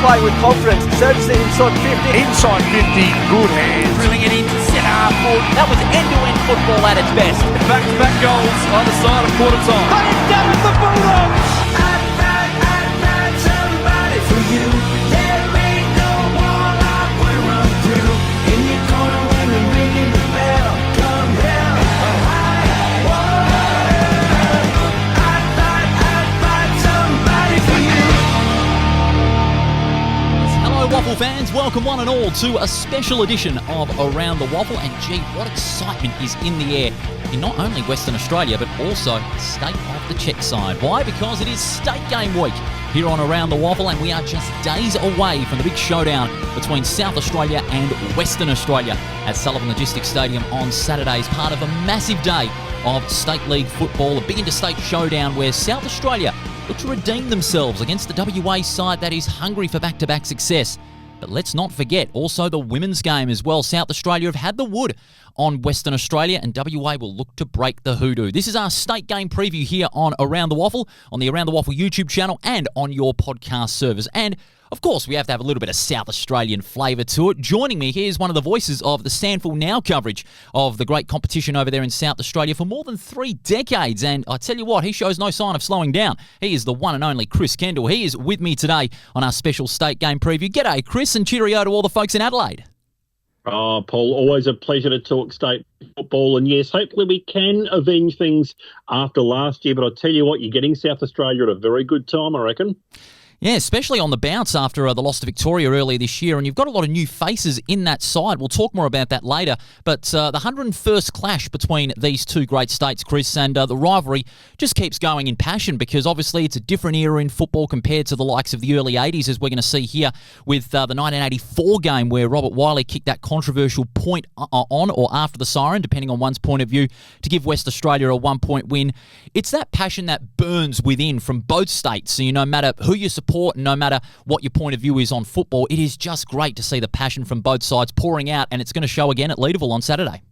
play with confidence. Serves it inside 50. Inside 50, good hands. Drilling it into centre half forward. That was end-to-end football at its best. Back-to-back goals either side of quarter time. They have done it, the Bulldogs! I'd find somebody for you. There ain't no wall I will run through. In your corner when I'm ringing the bell. Come hell or high water. I'd find somebody for you. Hello Waffle fans, welcome one and all to a special edition of Around the WAFL, and gee, what excitement is in the air in not only Western Australia but also the state of the Czech side. Why? Because it is state game week here on Around the WAFL, and we are just days away from the big showdown between South Australia and Western Australia at Sullivan Logistics Stadium on Saturday as part of a massive day of State League football, a big interstate showdown where South Australia look to redeem themselves against the WA side that is hungry for back-to-back success. But let's not forget also the women's game as well. South Australia have had the wood on Western Australia, and WA will look to break the hoodoo. This is our state game preview here on Around the WAFL, on the Around the WAFL YouTube channel and on your podcast servers. And of course, we have to have a little bit of South Australian flavour to it. Joining me here is one of the voices of the SANFL Now coverage of the great competition over there in South Australia for more than 3 decades. And I tell you what, he shows no sign of slowing down. He is the one and only Chris Kendall. He is with me today on our special state game preview. G'day, Chris, and cheerio to all the folks in Adelaide. Oh, Paul, always a pleasure to talk state football. And yes, hopefully we can avenge things after last year. But I tell you what, you're getting South Australia at a very good time, I reckon. Yeah, especially on the bounce after the loss to Victoria earlier this year. And you've got a lot of new faces in that side. We'll talk more about that later. But the 101st clash between these two great states, Chris, and the rivalry just keeps going in passion because obviously it's a different era in football compared to the likes of the early 80s, as we're going to see here with the 1984 game where Robert Wiley kicked that controversial point on or after the siren, depending on one's point of view, to give West Australia a 1-point win. It's that passion that burns within from both states. So, no matter who you support, no matter what your point of view is on football, it is just great to see the passion from both sides pouring out, and it's going to show again at Leederville on Saturday.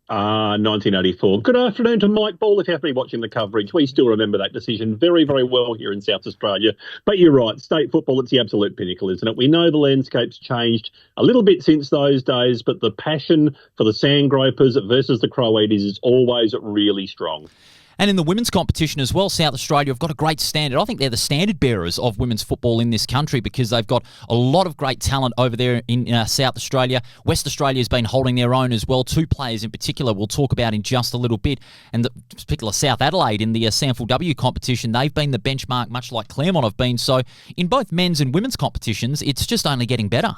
1984. Good afternoon to Mike Ball, if you happen to be watching the coverage. We still remember that decision very, very well here in South Australia. But you're right, state football, it's the absolute pinnacle, isn't it? We know the landscape's changed a little bit since those days, but the passion for the Sandgropers versus the Crow Eaters is always really strong. And in the women's competition as well, South Australia have got a great standard. I think they're the standard bearers of women's football in this country because they've got a lot of great talent over there in South Australia. West Australia has been holding their own as well. 2 players in particular we'll talk about in just a little bit. And the particular South Adelaide in the SANFL W competition, they've been the benchmark much like Claremont have been. So in both men's and women's competitions, it's just only getting better.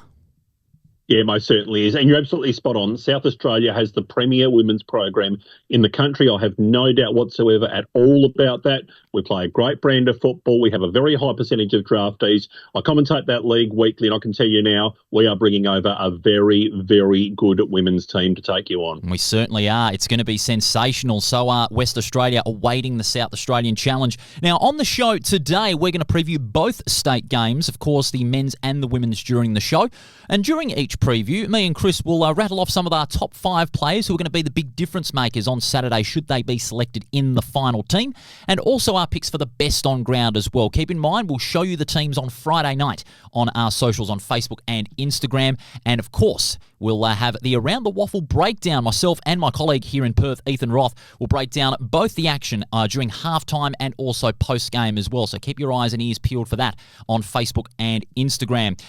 Yeah, most certainly is. And you're absolutely spot on. South Australia has the premier women's program in the country. I have no doubt whatsoever at all about that. We play a great brand of football. We have a very high percentage of draftees. I commentate that league weekly, and I can tell you now, we are bringing over a very, very good women's team to take you on. We certainly are. It's going to be sensational. So are West Australia awaiting the South Australian Challenge. Now, on the show today, we're going to preview both state games, of course, the men's and the women's during the show. And during each preview, me and Chris will rattle off some of our top 5 players who are going to be the big difference makers on Saturday should they be selected in the final team, and also our picks for the best on ground as well. Keep in mind, we'll show you the teams on Friday night on our socials on Facebook and Instagram, and of course, we'll have the Around the WAFL breakdown. Myself and my colleague here in Perth, Ethan Roth, will break down both the action during halftime and also post-game as well, so keep your eyes and ears peeled for that on Facebook and Instagram.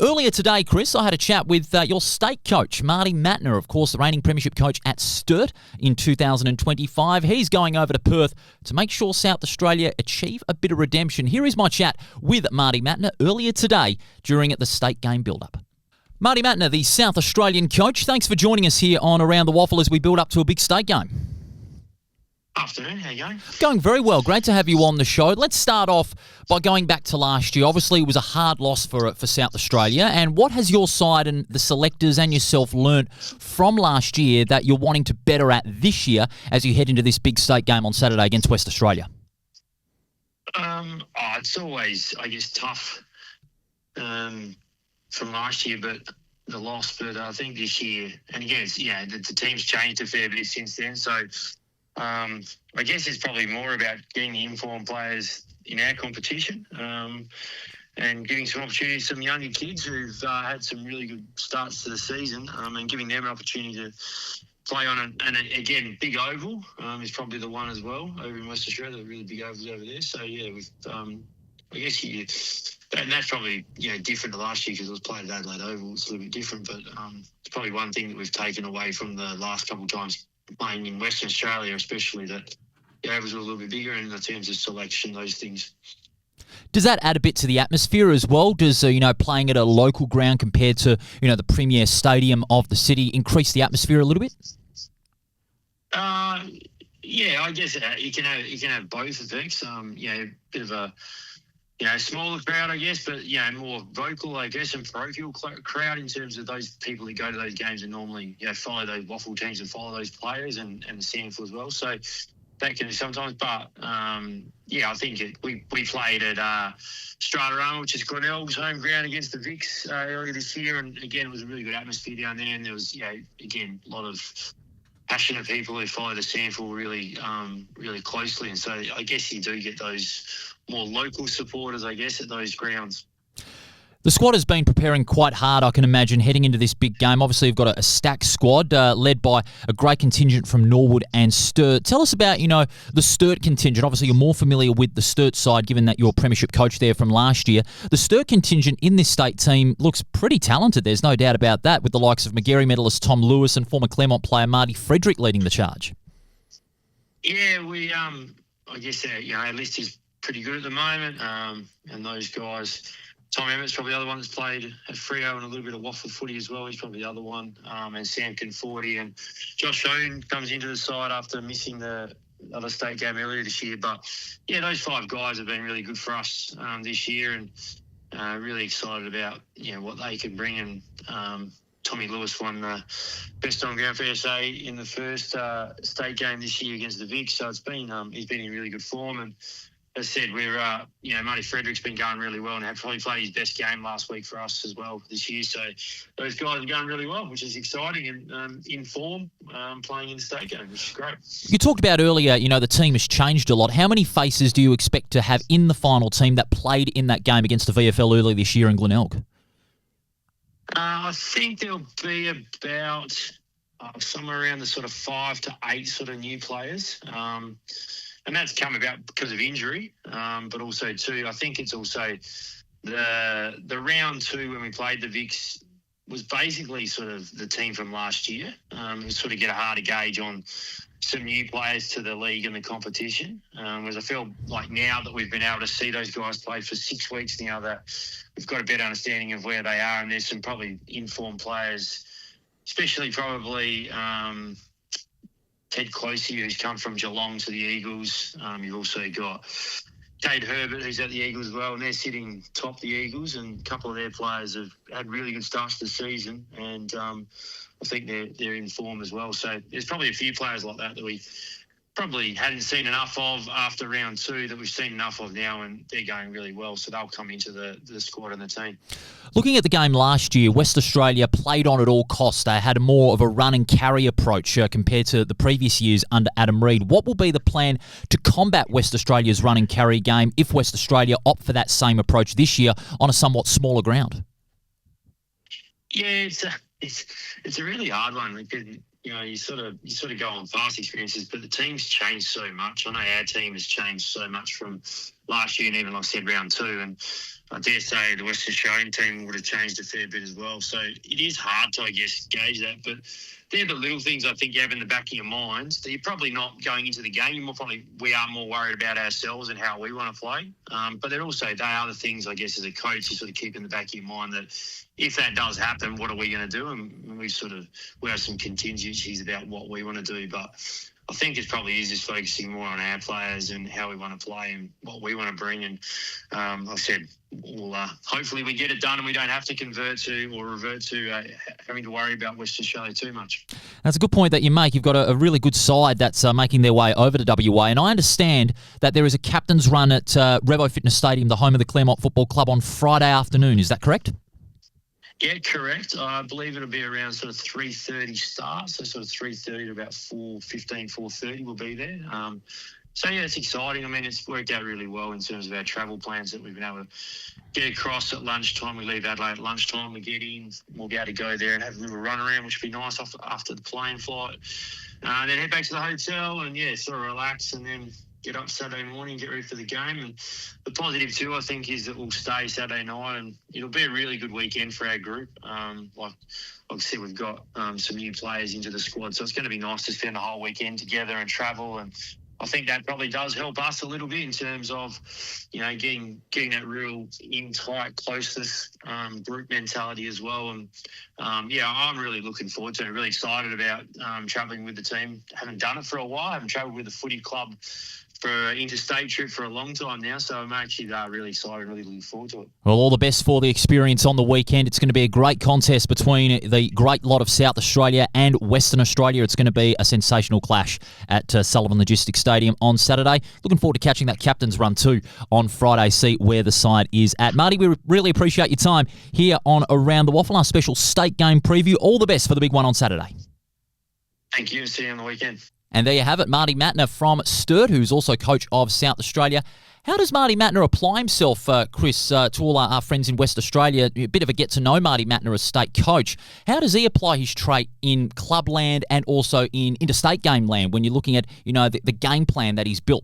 Earlier today, Chris, I had a chat with your state coach, Marty Matner, of course, the reigning premiership coach at Sturt in 2025. He's going over to Perth to make sure South Australia achieve a bit of redemption. Here is my chat with Marty Matner earlier today during the state game build-up. Marty Matner, the South Australian coach, thanks for joining us here on Around the WAFL as we build up to a big state game. Afternoon, how are you going? Going very well. Great to have you on the show. Let's start off by going back to last year. Obviously, it was a hard loss for South Australia. And what has your side and the selectors and yourself learnt from last year that you're wanting to better at this year as you head into this big state game on Saturday against West Australia? It's always, I guess, tough from last year, but the loss. But I think this year, and again, the team's changed a fair bit since then. So I guess it's probably more about getting the informed players in our competition. and giving some opportunity to some younger kids who've had some really good starts to the season, and giving them an opportunity to play on again, big oval is probably the one as well over in Western Australia. The really big ovals over there. So yeah, with I guess and that's probably different to last year because it was played at Adelaide Oval. It's a little bit different, but it's probably one thing that we've taken away from the last couple of times playing in Western Australia, especially that the ovals were a little bit bigger in terms of selection, those things. Does that add a bit to the atmosphere as well? Does playing at a local ground compared to the premier stadium of the city increase the atmosphere a little bit? Yeah, I guess you can have both effects. Bit of a smaller crowd, I guess, but more vocal, I guess, and parochial crowd in terms of those people that go to those games and normally follow those WAFL teams and follow those players and the SANFL as well. So that can be sometimes, but I think we played at SHOWDOWN, which is Glenelg's home ground against the Vics earlier this year, and again it was a really good atmosphere down there, and there was again a lot of passionate people who follow the SANFL really closely, and so I guess you do get those more local supporters, I guess, at those grounds. The squad has been preparing quite hard, I can imagine, heading into this big game. Obviously, you've got a stacked squad led by a great contingent from Norwood and Sturt. Tell us about, the Sturt contingent. Obviously, you're more familiar with the Sturt side, given that you're premiership coach there from last year. The Sturt contingent in this state team looks pretty talented. There's no doubt about that, with the likes of Magarey medalist Tom Lewis and former Claremont player Marty Frederick leading the charge. Yeah, we, I guess, our list is pretty good at the moment, and those guys... Tom Emmett's probably the other one that's played at Freo and a little bit of WAFL footy as well. He's probably the other one. And Sam Conforti and Josh Owen comes into the side after missing the other state game earlier this year. But, those 5 guys have been really good for us this year, and really excited about, what they can bring. And Tommy Lewis won the best on ground for SA in the first state game this year against the Vics. So it's been he's been in really good form. And as I said, we're, Marty Frederick's been going really well and probably played his best game last week for us as well this year. So those guys are going really well, which is exciting, and in form, playing in the state game, which is great. You talked about earlier, the team has changed a lot. How many faces do you expect to have in the final team that played in that game against the VFL earlier this year in Glenelg? I think there'll be about somewhere around the sort of 5 to 8 sort of new players. And that's come about because of injury, but also too, I think it's also the round 2 when we played the Vics was basically sort of the team from last year. It was sort of get a harder gauge on some new players to the league and the competition. Whereas I feel like now that we've been able to see those guys play for 6 weeks now, that we've got a better understanding of where they are, and there's some probably informed players, especially probably Ted Closey, who's come from Geelong to the Eagles. You've also got Cade Herbert, who's at the Eagles as well, and they're sitting top the Eagles, and a couple of their players have had really good starts to the season, and I think they're in form as well. So there's probably a few players like that we probably hadn't seen enough of after round 2 that we've seen enough of now, and they're going really well, so they'll come into the squad and the team. Looking at the game last year, West Australia played on at all costs. They had more of a run and carry approach compared to the previous years under Adam Reid. What will be the plan to combat West Australia's run and carry game if West Australia opt for that same approach this year on a somewhat smaller ground? Yeah, it's a really hard one because you sort of go on past experiences, but the team's changed so much. I know our team has changed so much from last year, and even like I said, round 2, and I dare say the Western Australian team would have changed a fair bit as well. So it is hard to, I guess, gauge that, but they're the little things I think you have in the back of your mind that you're probably not going into the game. We are more worried about ourselves and how we want to play. But they are the things, I guess, as a coach, you sort of keep in the back of your mind that if that does happen, what are we going to do? And we have some contingencies about what we want to do. But I think it probably is just focusing more on our players and how we want to play and what we want to bring. And like I said, hopefully we get it done and we don't have to convert to or revert to having to worry about Western Australia too much. That's a good point that you make. You've got a really good side that's making their way over to WA. And I understand that there is a captain's run at Revo Fitness Stadium, the home of the Claremont Football Club, on Friday afternoon. Is that correct? Yeah, correct. I believe it'll be around sort of 3:30 start, so sort of 3:30 to about 4:15, 4:30 we'll be there. So, yeah, it's exciting. I mean, it's worked out really well in terms of our travel plans that we've been able to get across at lunchtime. We leave Adelaide at lunchtime. We get in. We'll be able to go there and have a little run around, which would be nice after the plane flight. And then head back to the hotel and, sort of relax and then get up Saturday morning, get ready for the game. And the positive, too, I think, is that we'll stay Saturday night and it'll be a really good weekend for our group. Like I said, we've got some new players into the squad, so it's going to be nice to spend the whole weekend together and travel. And I think that probably does help us a little bit in terms of, getting that real in-tight, closeness group mentality as well. And, I'm really looking forward to it. Really excited about travelling with the team. Haven't done it for a while. I haven't travelled with the footy club for an interstate trip for a long time now, so I'm actually really excited, really looking forward to it. Well, all the best for the experience on the weekend. It's going to be a great contest between the great lot of South Australia and Western Australia. It's going to be a sensational clash at Sullivan Logistics Stadium on Saturday. Looking forward to catching that captain's run too on Friday, see where the side is at. Marty, we really appreciate your time here on Around the WAFL, our special state game preview. All the best for the big one on Saturday. Thank you. See you on the weekend. And there you have it, Marty Mattner from Sturt, who's also coach of South Australia. How does Marty Mattner apply himself, Chris, to all our friends in West Australia? A bit of a get to know Marty Mattner as state coach. How does he apply his trait in clubland and also in interstate game land when you're looking at, the game plan that he's built?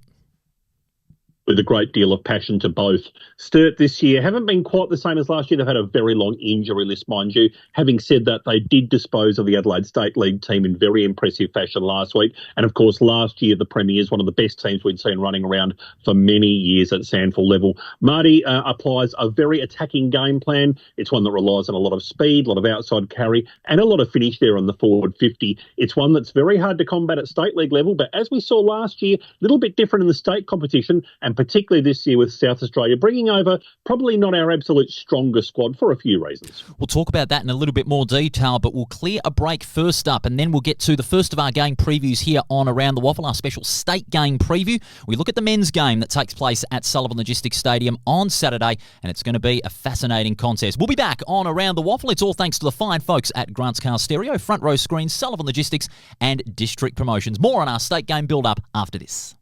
With a great deal of passion to both. Sturt this year haven't been quite the same as last year. They've had a very long injury list, mind you. Having said that, they did dispose of the Adelaide State League team in very impressive fashion last week. And, of course, last year the Premiers, one of the best teams we'd seen running around for many years at SANFL level. Marty applies a very attacking game plan. It's one that relies on a lot of speed, a lot of outside carry, and a lot of finish there on the forward 50. It's one that's very hard to combat at state league level, but as we saw last year, a little bit different in the state competition, and particularly this year with South Australia, bringing over probably not our absolute strongest squad for a few reasons. We'll talk about that in a little bit more detail, but we'll clear a break first up, and then we'll get to the first of our game previews here on Around the WAFL, our special state game preview. We look at the men's game that takes place at Sullivan Logistics Stadium on Saturday, and it's going to be a fascinating contest. We'll be back on Around the WAFL. It's all thanks to the fine folks at Grant's Car Stereo, Front Row Screens, Sullivan Logistics, and District Promotions. More on our state game build-up after this.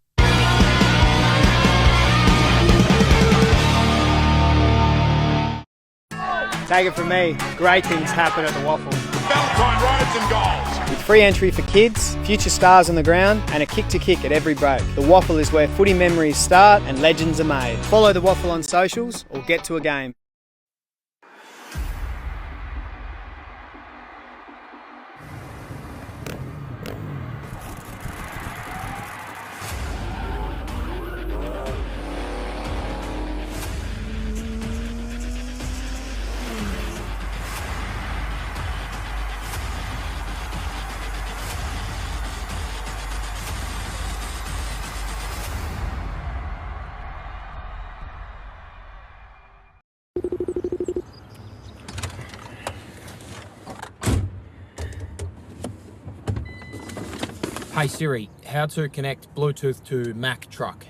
Take it from me, great things happen at the WAFL. Valentine Roads and goals. With free entry for kids, future stars on the ground, and a kick-to-kick at every break. The WAFL is where footy memories start and legends are made. Follow the WAFL on socials or get to a game. Hey Siri, how to connect Bluetooth to Mac truck?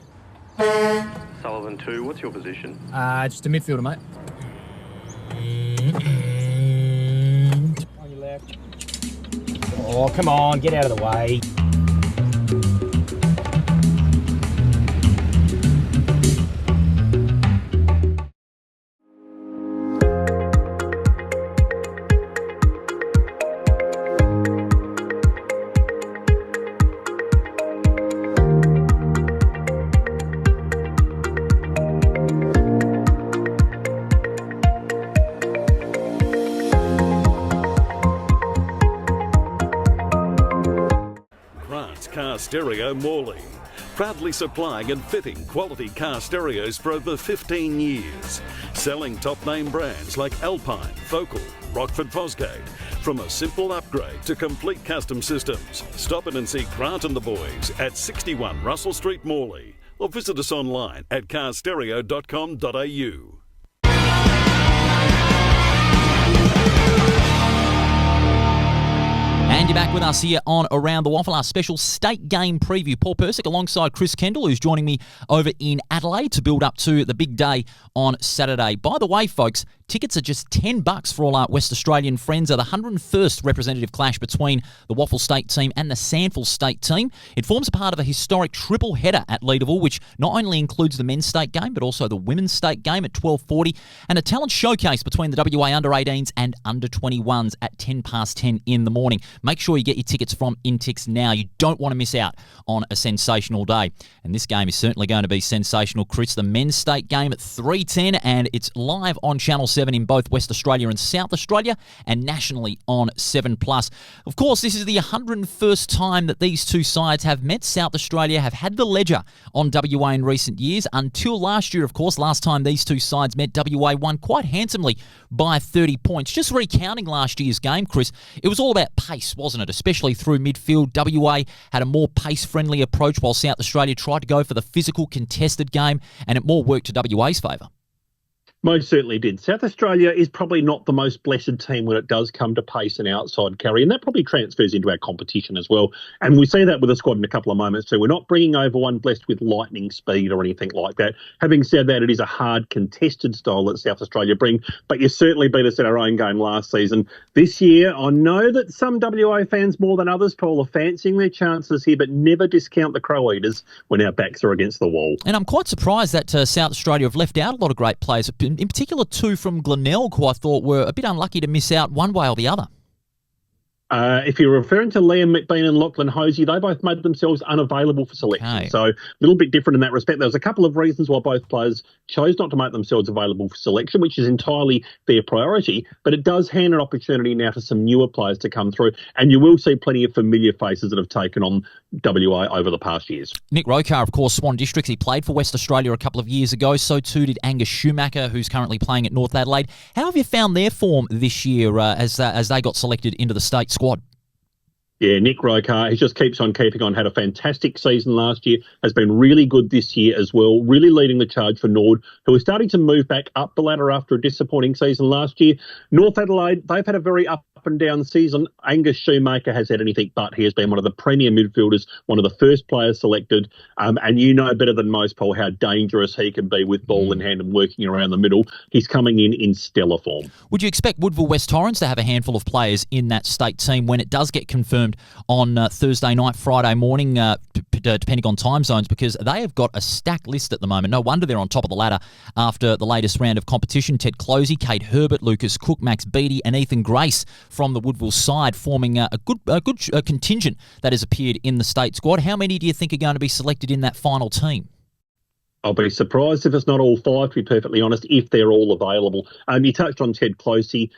Sullivan 2, what's your position? Just a midfielder, mate. On your left. Oh, come on, get out of the way. Stereo Morley, proudly supplying and fitting quality car stereos for over 15 years, selling top name brands like Alpine, Focal, Rockford Fosgate. From a simple upgrade to complete custom systems, stop in and see Grant and the boys at 61 Russell Street, Morley, or visit us online at carstereo.com.au. And you're back with us here on Around the WAFL, our special state game preview. Paul Persic alongside Chris Kendall, who's joining me over in Adelaide to build up to the big day on Saturday. By the way, folks, tickets are just $10 for all our West Australian friends at the 101st representative clash between the WAFL state team and the SANFL state team. It forms a part of a historic triple header at Leederville, which not only includes the men's state game, but also the women's state game at 12:40 and a talent showcase between the WA under-18s and under-21s at 10:10 in the morning. Make sure you get your tickets from Intix now. You don't want to miss out on a sensational day. And this game is certainly going to be sensational, Chris. The men's state game at 3:10, and it's live on Channel 7 in both West Australia and South Australia, and nationally on 7+. Of course, this is the 101st time that these two sides have met. South Australia have had the ledger on WA in recent years, until last year, of course. Last time these two sides met, WA won quite handsomely by 30 points. Just recounting last year's game, Chris, it was all about pace, wasn't it? Especially through midfield. WA had a more pace-friendly approach, while South Australia tried to go for the physical, contested game, and it more worked to WA's favour. Most certainly did. South Australia is probably not the most blessed team when it does come to pace and outside carry, and that probably transfers into our competition as well. And we see that with the squad in a couple of moments too. We're not bringing over one blessed with lightning speed or anything like that. Having said that, it is a hard contested style that South Australia bring, but you certainly beat us at our own game last season. This year, I know that some WA fans more than others, Paul, are fancying their chances here, but never discount the Crow Eaters when our backs are against the wall. And I'm quite surprised that South Australia have left out a lot of great players. In particular, two from Glenelg, who I thought were a bit unlucky to miss out one way or the other. If you're referring to Liam McBean and Lachlan Hosey, they both made themselves unavailable for selection. Okay. So a little bit different in that respect. There was a couple of reasons why both players chose not to make themselves available for selection, which is entirely their priority. But it does hand an opportunity now to some newer players to come through. And you will see plenty of familiar faces that have taken on WA over the past years. Nick Rokar, of course, Swan Districts. He played for West Australia a couple of years ago. So too did Angus Schumacher, who's currently playing at North Adelaide. How have you found their form this year as they got selected into the state squad? Yeah, Nick Rokar, he just keeps on keeping on. Had a fantastic season last year, has been really good this year as well, really leading the charge for Nord, who are starting to move back up the ladder after a disappointing season last year. North Adelaide, they've had a very up and down season. Angus Schumacher has had anything but. He has been one of the premier midfielders, one of the first players selected, and you know better than most, Paul, how dangerous he can be with ball in hand and working around the middle. He's coming in stellar form. Would you expect Woodville West Torrens to have a handful of players in that state team when it does get confirmed on Thursday night, Friday morning, depending on time zones, because they have got a stacked list at the moment. No wonder they're on top of the ladder after the latest round of competition. Ted Closey, Kate Herbert, Lucas Cook, Max Beattie and Ethan Grace from the Woodville side, forming a good contingent that has appeared in the state squad. How many do you think are going to be selected in that final team? I'll be surprised if it's not all five, to be perfectly honest, if they're all available. You touched on Ted Closey.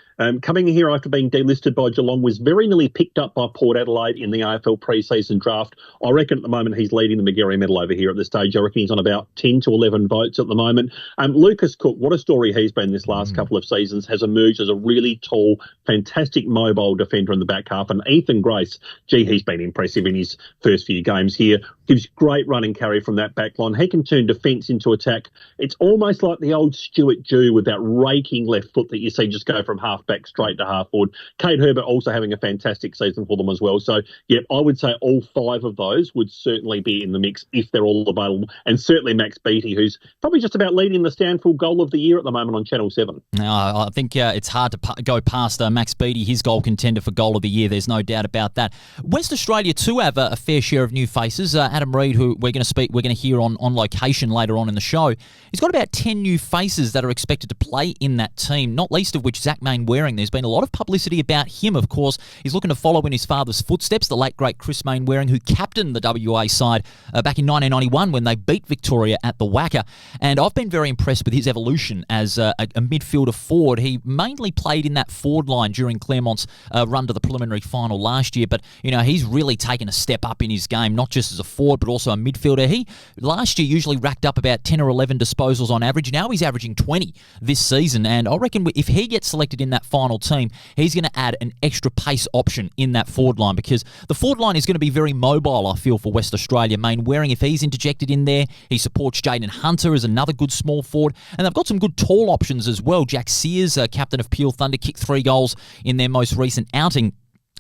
Coming in here after being delisted by Geelong, was very nearly picked up by Port Adelaide in the AFL pre-season draft. I reckon at the moment he's leading the McGarry medal over here at this stage. I reckon he's on about 10 to 11 votes at the moment. Lucas Cook, what a story he's been this last couple of seasons, has emerged as a really tall, fantastic mobile defender in the back half. And Ethan Grace, he's been impressive in his first few games here. Gives great run and carry from that back line. He can turn defence into attack. It's almost like the old Stuart Jew with that raking left foot that you see just go from half back straight to half forward. Kate Herbert also having a fantastic season for them as well. So, yeah, I would say all five of those would certainly be in the mix if they're all available. And certainly Max Beattie, who's probably just about leading the SANFL goal of the year at the moment on Channel 7. I think it's hard to go past Max Beattie, his goal contender for goal of the year. There's no doubt about that. West Australia too have a fair share of new faces. Adam Reid, who we're going to hear on location later on in the show, he's got about 10 new faces that are expected to play in that team, not least of which Zach Mainwaring. There's been a lot of publicity about him, of course. He's looking to follow in his father's footsteps, the late, great Chris Mainwaring, who captained the WA side back in 1991 when they beat Victoria at the Wacker. And I've been very impressed with his evolution as a midfielder forward. He mainly played in that forward line during Claremont's run to the preliminary final last year, but he's really taken a step up in his game, not just as a forward, but also a midfielder. He last year usually racked up about 10 or 11 disposals on average. Now he's averaging 20 this season, and I reckon if he gets selected in that final team, he's going to add an extra pace option in that forward line, because the forward line is going to be very mobile, I feel, for West Australia. Mainwaring, if he's interjected in there, he supports Jaden Hunter as another good small forward, and they've got some good tall options as well. Jack Sears, captain of Peel Thunder, kicked 3 goals in their most recent outing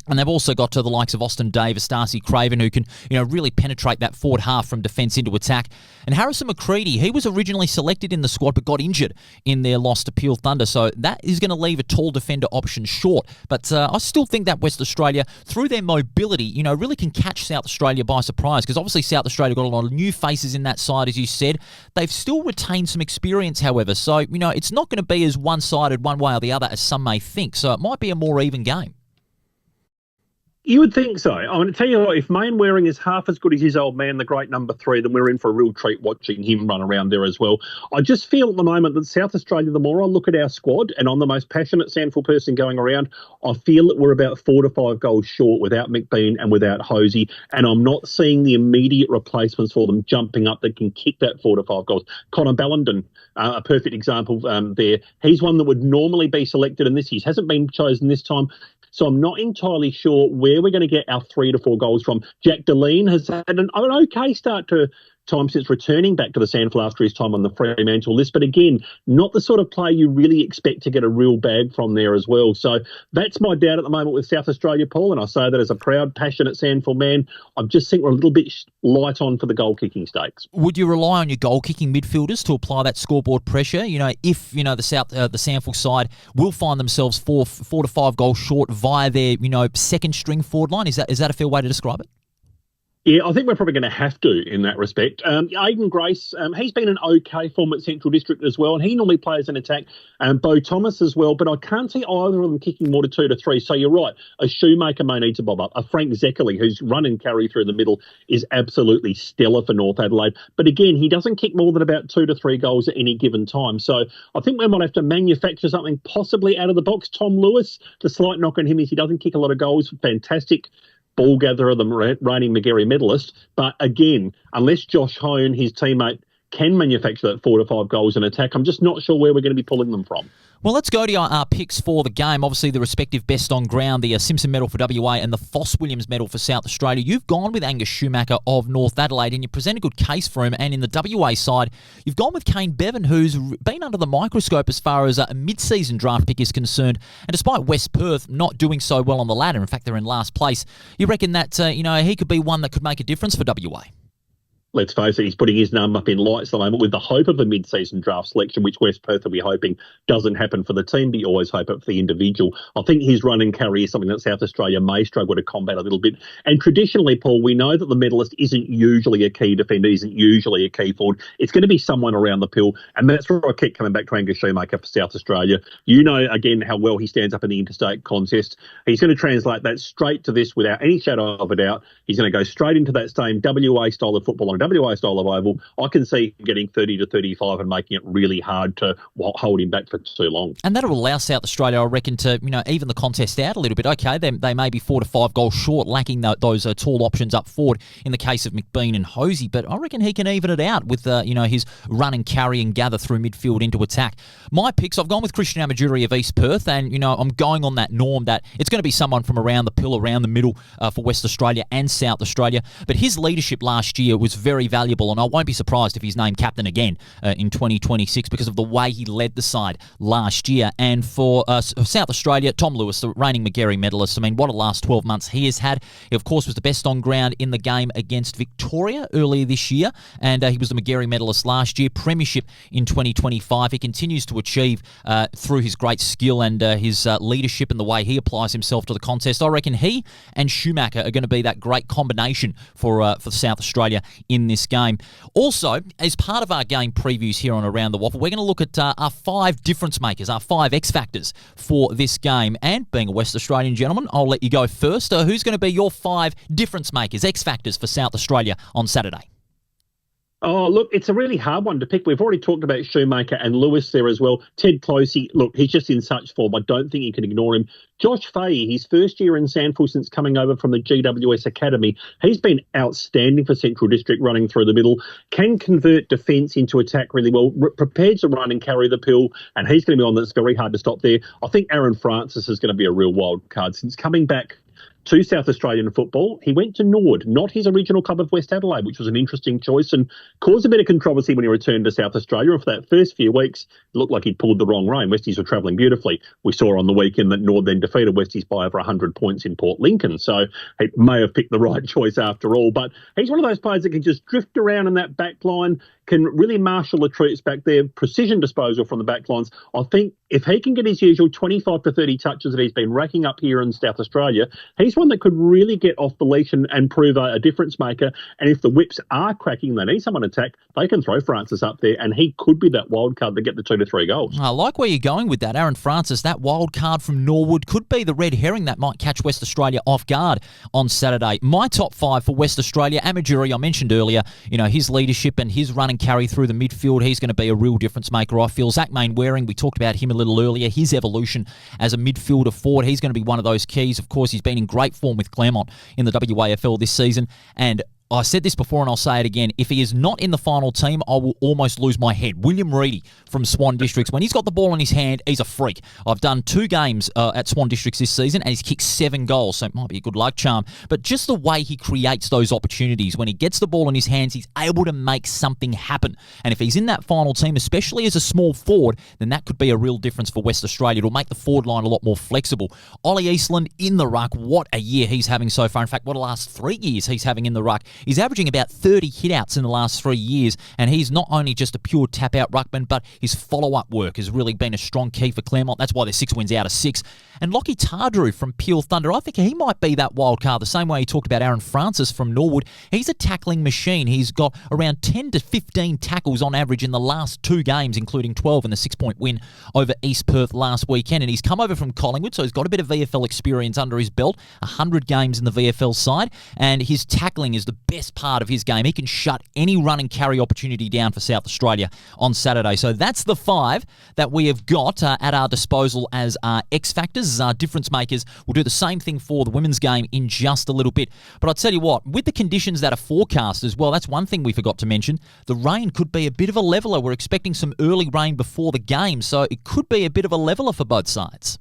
And they've also got to the likes of Austin Davis, Darcy Craven, who can, really penetrate that forward half from defence into attack. And Harrison McCready, he was originally selected in the squad but got injured in their loss to Peel Thunder. So that is going to leave a tall defender option short. But I still think that West Australia, through their mobility, really can catch South Australia by surprise, because obviously South Australia got a lot of new faces in that side, as you said. They've still retained some experience, however. So, it's not going to be as one-sided one way or the other as some may think. So it might be a more even game. You would think so. I'm going to tell you what, if Mainwaring is half as good as his old man, the great number 3, then we're in for a real treat watching him run around there as well. I just feel at the moment that South Australia, the more I look at our squad, and I'm the most passionate SANFL person going around, I feel that we're about 4 to 5 goals short without McBean and without Hosey, and I'm not seeing the immediate replacements for them jumping up that can kick that 4 to 5 goals. Connor Ballenden, a perfect example there. He's one that would normally be selected in this. He hasn't been chosen this time. So I'm not entirely sure where we're going to get our 3 to 4 goals from. Jack Deline has had an okay start to time since returning back to the SANFL after his time on the Fremantle list. But again, not the sort of player you really expect to get a real bag from there as well. So that's my doubt at the moment with South Australia, Paul. And I say that as a proud, passionate SANFL man. I just think we're a little bit light on for the goal-kicking stakes. Would you rely on your goal-kicking midfielders to apply that scoreboard pressure? If, the SANFL side will find themselves 4 to 5 goals short via their, second-string forward line. Is that a fair way to describe it? Yeah, I think we're probably going to have to in that respect. Aidan Grace, he's been an okay form at Central District as well, and he normally plays in attack. Bo Thomas as well, but I can't see either of them kicking more to 2 to 3. So you're right, a Shoemaker may need to bob up. A Frank Zeckerley, who's run and carry through the middle, is absolutely stellar for North Adelaide. But again, he doesn't kick more than about 2 to 3 goals at any given time. So I think we might have to manufacture something possibly out of the box. Tom Lewis, the slight knock on him is he doesn't kick a lot of goals. Fantastic ball gatherer, the reigning McGarry medalist. But again, unless Josh Hone, his teammate, can manufacture that 4 to 5 goals in attack, I'm just not sure where we're going to be pulling them from. Well, let's go to our picks for the game. Obviously, the respective best on ground, the Simpson medal for WA and the Foss Williams medal for South Australia. You've gone with Angus Schumacher of North Adelaide, and you present a good case for him. And in the WA side, you've gone with Kane Bevan, who's been under the microscope as far as a mid-season draft pick is concerned. And despite West Perth not doing so well on the ladder, in fact, they're in last place, you reckon that he could be one that could make a difference for WA? Let's face it, he's putting his name up in lights at the moment with the hope of a mid-season draft selection, which West Perth will be hoping doesn't happen for the team, but you always hope it for the individual. I think his run and carry is something that South Australia may struggle to combat a little bit. And traditionally, Paul, we know that the medalist isn't usually a key defender, isn't usually a key forward. It's going to be someone around the pill, and that's where I keep coming back to Angus Schumacher for South Australia. You know, again, how well he stands up in the interstate contest. He's going to translate that straight to this without any shadow of a doubt. He's going to go straight into that same WA style of football on a WA style of oval. I can see him getting 30 to 35 and making it really hard to hold him back for too long. And that'll allow South Australia, I reckon, to even the contest out a little bit. Okay, they may be 4 to 5 goals short, lacking those tall options up forward in the case of McBean and Hosey, but I reckon he can even it out with his run and carry and gather through midfield into attack. My picks, I've gone with Christian Amaduri of East Perth, and I'm going on that norm that it's going to be someone from around the pill, around the middle for West Australia and South Australia. But his leadership last year was very valuable, and I won't be surprised if he's named captain again in 2026 because of the way he led the side last year. And for South Australia, Tom Lewis, the reigning McGarry medalist, I mean, what a last 12 months he has had. He, of course, was the best on ground in the game against Victoria earlier this year, and he was the McGarry medalist last year, premiership in 2025. He continues to achieve through his great skill and his leadership and the way he applies himself to the contest. I reckon he and Schumacher are going to be that great combination for South Australia in this game. Also, as part of our game previews here on Around the WAFL, we're going to look at our 5 difference makers, our 5 X factors for this game. And being a West Australian gentleman, I'll let you go first. Who's going to be your 5 difference makers, X factors for South Australia on Saturday? Oh, look, it's a really hard one to pick. We've already talked about Schumacher and Lewis there as well. Ted Closey, look, he's just in such form. I don't think you can ignore him. Josh Fahey, his first year in SANFL since coming over from the GWS Academy, he's been outstanding for Central District running through the middle, can convert defence into attack really well, prepared to run and carry the pill, and he's going to be on that's very hard to stop there. I think Aaron Francis is going to be a real wild card since coming back to South Australian football. He went to Norwood, not his original club of West Adelaide, which was an interesting choice and caused a bit of controversy when he returned to South Australia. And for that first few weeks, it looked like he'd pulled the wrong rein. Westies were travelling beautifully. We saw on the weekend that Norwood then defeated Westies by over 100 points in Port Lincoln. So he may have picked the right choice after all. But he's one of those players that can just drift around in that back line, can really marshal the troops back there, precision disposal from the back lines. I think if he can get his usual 25 to 30 touches that he's been racking up here in South Australia, he's one that could really get off the leash and prove a difference maker. And if the whips are cracking, they need someone to attack, they can throw Francis up there, and he could be that wild card to get the 2 to 3 goals. I like where you're going with that, Aaron Francis. That wild card from Norwood could be the red herring that might catch West Australia off guard on Saturday. My top 5 for West Australia, Amajuri, I mentioned earlier, his leadership and his run and carry through the midfield, he's going to be a real difference maker, I feel. Zach Mainwaring, we talked about him a little earlier, his evolution as a midfielder forward, he's going to be one of those keys. Of course, he's been in great form with Claremont in the WAFL this season, and I said this before and I'll say it again. If he is not in the final team, I will almost lose my head. William Reedy from Swan Districts, when he's got the ball in his hand, he's a freak. I've done 2 games at Swan Districts this season and he's kicked 7 goals, so it might be a good luck charm. But just the way he creates those opportunities, when he gets the ball in his hands, he's able to make something happen. And if he's in that final team, especially as a small forward, then that could be a real difference for West Australia. It'll make the forward line a lot more flexible. Ollie Eastland in the ruck, what a year he's having so far. In fact, what the last 3 years he's having in the ruck. He's averaging about 30 hitouts in the last 3 years, and he's not only just a pure tap-out ruckman, but his follow-up work has really been a strong key for Claremont. That's why they're 6 wins out of 6. And Lockie Tardrew from Peel Thunder, I think he might be that wild card, the same way he talked about Aaron Francis from Norwood. He's a tackling machine. He's got around 10 to 15 tackles on average in the last 2 games, including 12 in the 6-point win over East Perth last weekend. And he's come over from Collingwood, so he's got a bit of VFL experience under his belt, 100 games in the VFL side, and his tackling is the best part of his game. He can shut any run and carry opportunity down for South Australia on Saturday. So that's the 5 that we have got at our disposal as our X factors, as our difference makers. We'll do the same thing for the women's game in just a little bit. But I'll tell you what, with the conditions that are forecast as well, that's one thing we forgot to mention. The rain could be a bit of a leveller. We're expecting some early rain before the game, so it could be a bit of a leveller for both sides.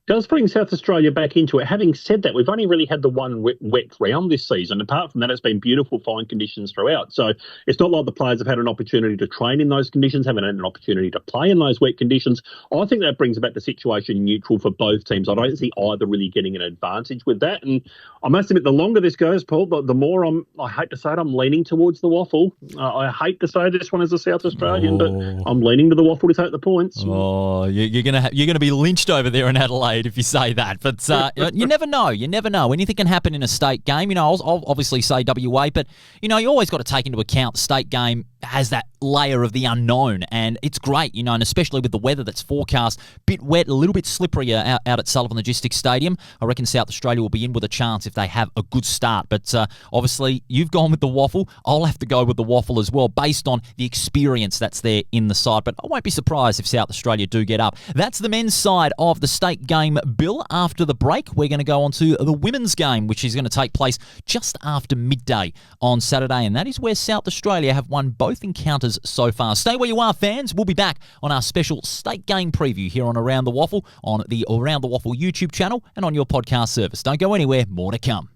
Does bring South Australia back into it. Having said that, we've only really had the one wet round this season. Apart from that, it's been beautiful, fine conditions throughout. So it's not like the players have had an opportunity to train in those conditions, haven't had an opportunity to play in those wet conditions. I think that brings about the situation neutral for both teams. I don't see either really getting an advantage with that. And I must admit, the longer this goes, Paul, the more I hate to say it, I'm leaning towards the WAFL. I hate to say this one as a South Australian, but I'm leaning to the WAFL to take the points. Oh, you're gonna be lynched over there in Adelaide if you say that, but you never know. You never know. Anything can happen in a state game. I'll obviously say WA, but you always got to take into account the state game has that layer of the unknown, and it's great, and especially with the weather that's forecast, bit wet, a little bit slippery out at Sullivan Logistics Stadium. I reckon South Australia will be in with a chance if they have a good start, but obviously you've gone with the WAFL. I'll have to go with the WAFL as well, based on the experience that's there in the side, but I won't be surprised if South Australia do get up. That's the men's side of the state game, Bill. After the break, we're going to go on to the women's game, which is going to take place just after midday on Saturday, and that is where South Australia have won both encounters so far. Stay where you are, fans. We'll be back on our special state game preview here on Around the WAFL, on the Around the WAFL YouTube channel and on your podcast service. Don't go anywhere. More to come.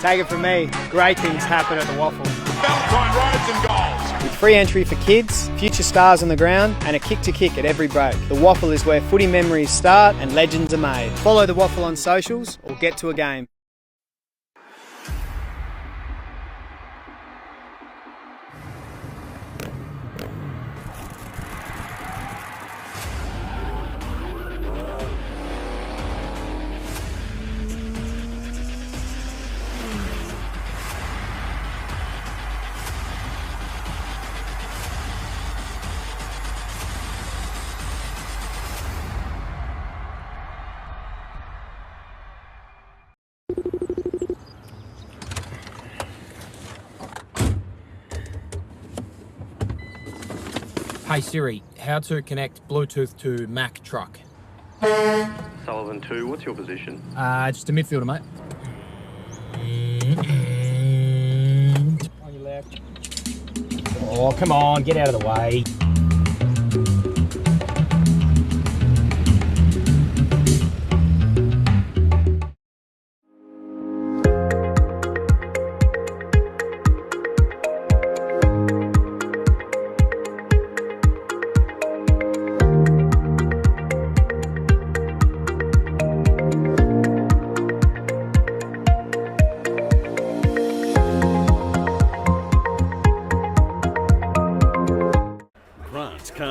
Take it from me, great things happen at the WAFL. Valentine rides and goals. With free entry for kids, future stars on the ground, and a kick to kick at every break. The WAFL is where footy memories start and legends are made. Follow the WAFL on socials or get to a game. Hey Siri, how to connect Bluetooth to Mac truck? Sullivan 2, what's your position? Just a midfielder, mate. On your left. Oh, come on, get out of the way.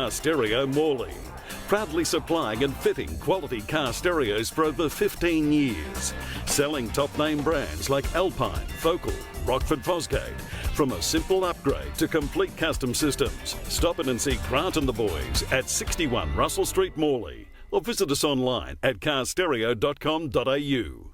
Car Stereo Morley. Proudly supplying and fitting quality car stereos for over 15 years. Selling top name brands like Alpine, Focal, Rockford Fosgate. From a simple upgrade to complete custom systems. Stop in and see Grant and the boys at 61 Russell Street, Morley. Or visit us online at carstereo.com.au.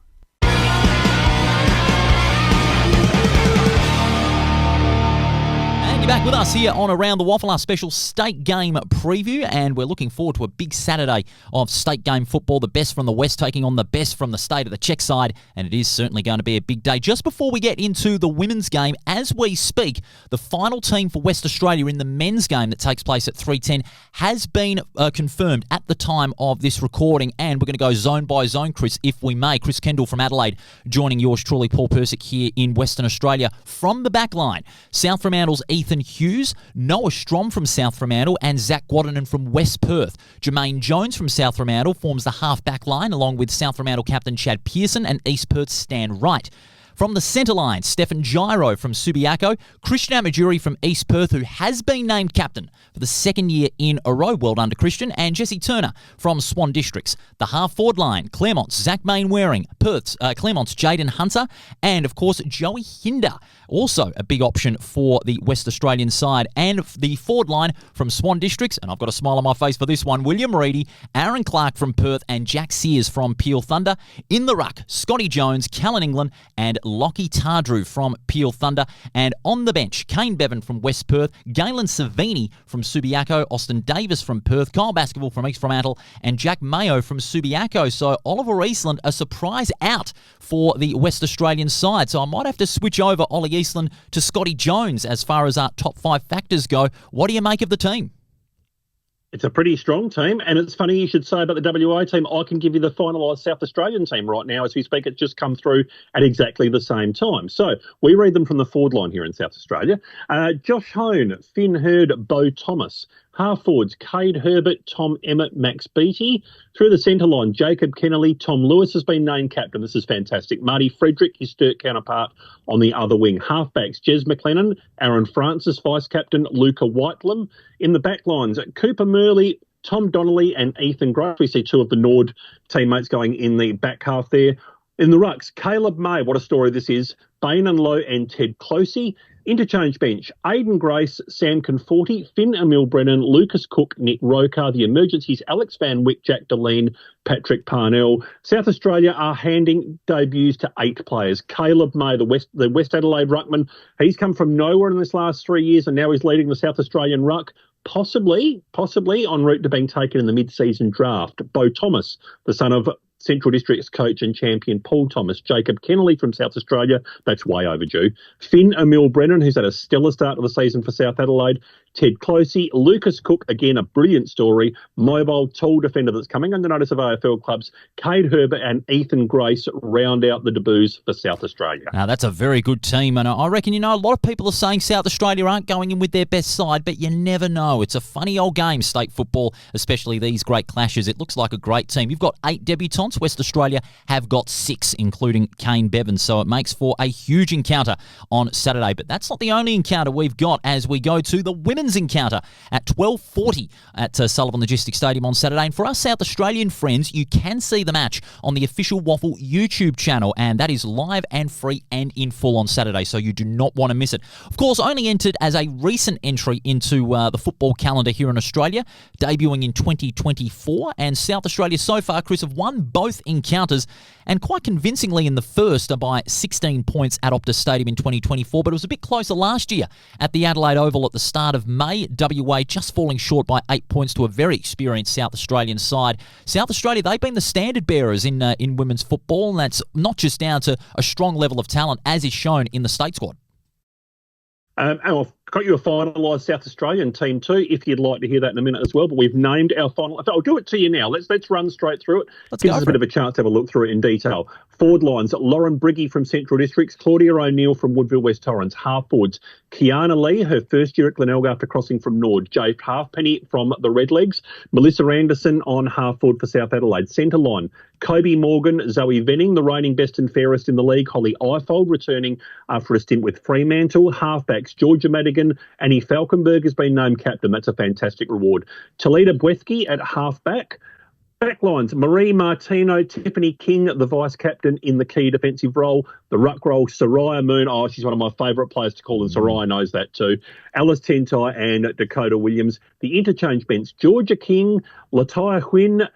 You're back with us here on Around the WAFL, our special state game preview, and we're looking forward to a big Saturday of state game football. The best from the West taking on the best from the state of the Czech side, and it is certainly going to be a big day. Just before we get into the women's game, as we speak, the final team for West Australia in the men's game that takes place at 3:10 has been confirmed at the time of this recording, and we're going to go zone by zone, Chris, if we may. Chris Kendall from Adelaide joining yours truly, Paul Persic, here in Western Australia. From the back line, South Fremantle's Ethan Hughes, Noah Strom from South Fremantle, and Zach Guadanin from West Perth. Jermaine Jones from South Fremantle forms the half-back line, along with South Fremantle captain Chad Pearson and East Perth's Stan Wright. From the centre line, Stefan Gyro from Subiaco, Christian Amajuri from East Perth, who has been named captain for the second year in a row, well done to Christian, and Jesse Turner from Swan Districts. The half-forward line, Claremont's Zach Main-Waring, Perth's Claremont's Jaden Hunter, and, of course, Joey Hinder, also a big option for the West Australian side. And the forward line from Swan Districts, and I've got a smile on my face for this one, William Reedy, Aaron Clark from Perth, and Jack Sears from Peel Thunder. In the ruck, Scotty Jones, Callan England, and Lockie Tardrew from Peel Thunder. And on the bench, Kane Bevan from West Perth, Galen Savini from Subiaco, Austin Davis from Perth, Kyle Basketball from East Fremantle, and Jack Mayo from Subiaco. So Oliver Eastland, a surprise out for the West Australian side. So I might have to switch over Ollie Eastland to Scotty Jones as far as our top five factors go. What do you make of the team? It's a pretty strong team, and it's funny you should say about the WA team. I can give you the finalised South Australian team right now as we speak. It's just come through at exactly the same time. So we read them from the forward line here in South Australia. Josh Hone, Finn Hurd, Bo Thomas. Half forwards, Cade Herbert, Tom Emmett, Max Beattie. Through the centre line, Jacob Kennelly, Tom Lewis has been named captain. This is fantastic. Marty Frederick, his Sturt counterpart on the other wing. Halfbacks, Jez McLennan, Aaron Francis, vice-captain, Luca Whitelam. In the back lines, Cooper Murley, Tom Donnelly and Ethan Graff. We see two of the Nord teammates going in the back half there. In the rucks, Caleb May, what a story this is, Bain and Lowe and Ted Closey. Interchange bench, Aidan Grace, Sam Conforti, Finn Emil Brennan, Lucas Cook, Nick Rokar. The emergencies, Alex Van Wyck, Jack Deline, Patrick Parnell. South Australia are handing debuts to 8 players. Caleb May, the West Adelaide ruckman, he's come from nowhere in this last 3 years and now he's leading the South Australian ruck. Possibly en route to being taken in the mid-season draft. Bo Thomas, the son of Central District's coach and champion Paul Thomas. Jacob Kennelly from South Australia, that's way overdue. Finn Emil Brennan, who's had a stellar start to the season for South Adelaide. Ted Closey, Lucas Cook, again, a brilliant story. Mobile, tall defender that's coming under notice of AFL clubs. Cade Herbert and Ethan Grace round out the debuts for South Australia. Now, that's a very good team, and I reckon, a lot of people are saying South Australia aren't going in with their best side, but you never know. It's a funny old game, state football, especially these great clashes. It looks like a great team. You've got 8 debutants. West Australia have got 6, including Kane Bevan, so it makes for a huge encounter on Saturday. But that's not the only encounter we've got as we go to the women's encounter at 12:40 at Sullivan Logistics Stadium on Saturday. And for us South Australian friends, you can see the match on the official WAFL YouTube channel, and that is live and free and in full on Saturday, so you do not want to miss it. Of course, only entered as a recent entry into the football calendar here in Australia, debuting in 2024, and South Australia so far, Chris, have won both encounters, and quite convincingly in the first by 16 points at Optus Stadium in 2024, but it was a bit closer last year at the Adelaide Oval at the start of May. WA just falling short by 8 points to a very experienced South Australian side. South Australia, they've been the standard bearers in women's football, and that's not just down to a strong level of talent, as is shown in the state squad. I've got you a finalised South Australian team too, if you'd like to hear that in a minute as well. But we've named our final. I'll do it to you now. Let's run straight through it. Gives us a bit of a chance to have a look through it in detail. Forward lines, Lauren Briggy from Central Districts, Claudia O'Neill from Woodville West Torrens. Half forwards, Kiana Lee, her first year at Glenelg after crossing from Nord. Jade Halfpenny from the Redlegs. Melissa Anderson on half forward for South Adelaide. Centre line, Kobe Morgan, Zoe Venning, the reigning best and fairest in the league. Holly Ifold returning after a stint with Fremantle. Halfbacks, Georgia Madigan Hagen. Annie Falkenberg has been named captain. That's a fantastic reward. Talita Bwethke at half-back. Backlines, Marie Martino, Tiffany King, the vice-captain in the key defensive role. The ruck role, Soraya Moon. Oh, she's one of my favourite players to call, and Soraya knows that too. Alice Tentai and Dakota Williams. The interchange bench, Georgia King, Lataya Huynh,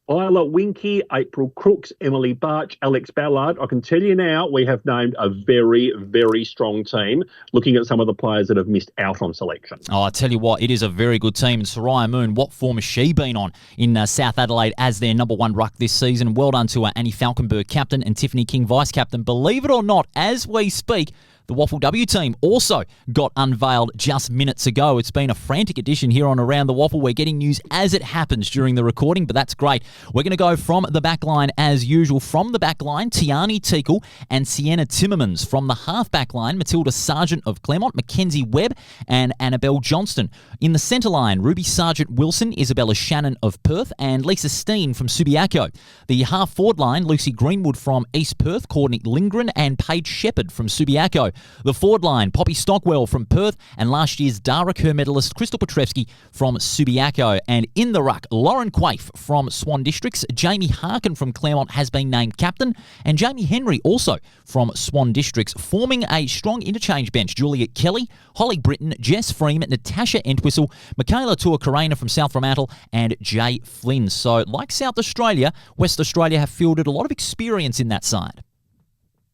Isla Winky, April Crooks, Emily Barch, Alex Ballard. I can tell you now, we have named a very, very strong team, looking at some of the players that have missed out on selection. Oh, I tell you what, it is a very good team. And Soraya Moon, what form has she been on in South Adelaide as their number one ruck this season? Well done to Annie Falkenberg, captain, and Tiffany King, vice-captain. Believe it or not, as we speak, the WAFL W team also got unveiled just minutes ago. It's been a frantic edition here on Around the WAFL. We're getting news as it happens during the recording, but that's great. We're going to go from the back line as usual. From the back line, Tiani Teakle and Sienna Timmermans. From the half-back line, Matilda Sargent of Claremont, Mackenzie Webb and Annabelle Johnston. In the centre line, Ruby Sargent Wilson, Isabella Shannon of Perth and Lisa Steen from Subiaco. The half-forward line, Lucy Greenwood from East Perth, Courtney Lindgren and Paige Shepherd from Subiaco. The forward line, Poppy Stockwell from Perth and last year's Dara Kerr medalist Crystal Petrevsky from Subiaco. And in the ruck, Lauren Quaife from Swan Districts, Jamie Harkin from Claremont has been named captain, and Jamie Henry also from Swan Districts, forming a strong interchange bench. Juliet Kelly, Holly Britton, Jess Freeman, Natasha Entwistle, Michaela Tuakarena from South Fremantle and Jay Flynn. So like South Australia, West Australia have fielded a lot of experience in that side.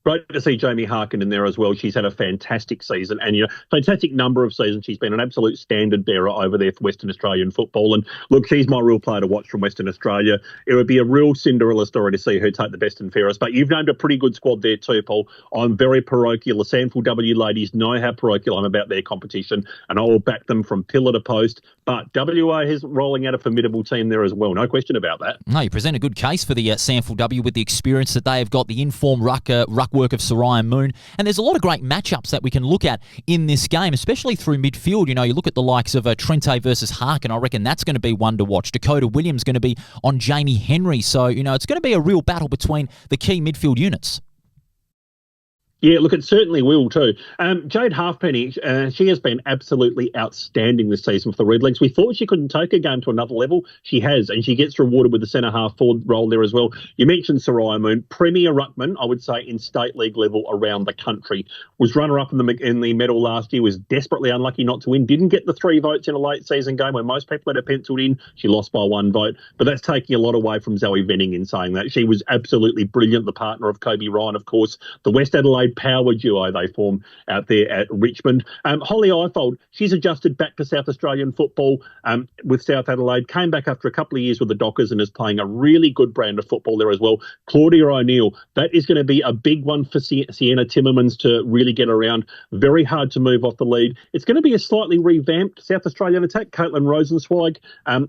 Great to see Jamie Harkin in there as well. She's had a fantastic season and, fantastic number of seasons. She's been an absolute standard bearer over there for Western Australian football. And look, she's my real player to watch from Western Australia. It would be a real Cinderella story to see her take the best and fairest. But you've named a pretty good squad there too, Paul. I'm very parochial. The SANFL W ladies know how parochial I'm about their competition, and I will back them from pillar to post. But WA is rolling out a formidable team there as well. No question about that. No, you present a good case for the SANFL W with the experience that they have got, the informed ruck work of Soraya Moon. And there's a lot of great matchups that we can look at in this game, especially through midfield. You look at the likes of Trente versus Harkin. I reckon that's going to be one to watch. Dakota Williams going to be on Jamie Henry. So, it's going to be a real battle between the key midfield units. Yeah, look, it certainly will too. Jade Halfpenny, she has been absolutely outstanding this season for the Redlegs. We thought she couldn't take her game to another level. She has, and she gets rewarded with the centre-half forward role there as well. You mentioned Soraya Moon, Premier Ruckman, I would say, in state league level around the country. Was runner-up in the medal last year, was desperately unlucky not to win. Didn't get the 3 votes in a late season game when most people had her penciled in. She lost by 1 vote, but that's taking a lot away from Zoe Venning in saying that. She was absolutely brilliant, the partner of Kobe Ryan, of course. The West Adelaide power duo they form out there at Richmond. Holly Ifold, she's adjusted back to South Australian football with South Adelaide, came back after a couple of years with the Dockers and is playing a really good brand of football there as well. Claudia O'Neill, that is going to be a big one for Sienna Timmermans to really get around. Very hard to move off the lead. It's going to be a slightly revamped South Australian attack. Caitlin Rosenzweig,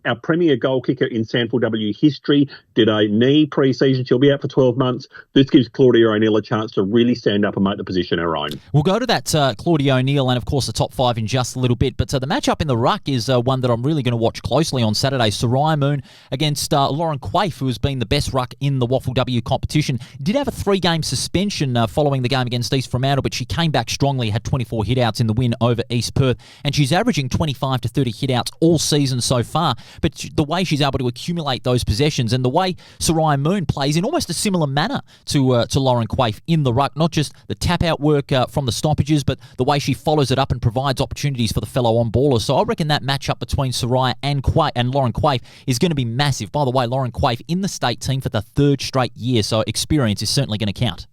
our premier goal kicker in SANFL W history, did a knee pre-season. She'll be out for 12 months. This gives Claudia O'Neill a chance to really stand up and make the position her own. We'll go to that Claudia O'Neill and, of course, the top 5 in just a little bit. But the matchup in the ruck is one that I'm really going to watch closely on Saturday. Soraya Moon against Lauren Quaife, who has been the best ruck in the WAFL W competition. Did have a 3-game suspension following the game against East Fremantle, but she came back strongly, had 24 hitouts in the win over East Perth, and she's averaging 25 to 30 hitouts all season so far. But the way she's able to accumulate those possessions and the way Soraya Moon plays in almost a similar manner to Lauren Quaife in the ruck, not just the tap-out work from the stoppages, but the way she follows it up and provides opportunities for the fellow on-ballers. So I reckon that matchup between Soraya and Lauren Quaife is going to be massive. By the way, Lauren Quaife in the state team for the 3rd straight year, so experience is certainly going to count.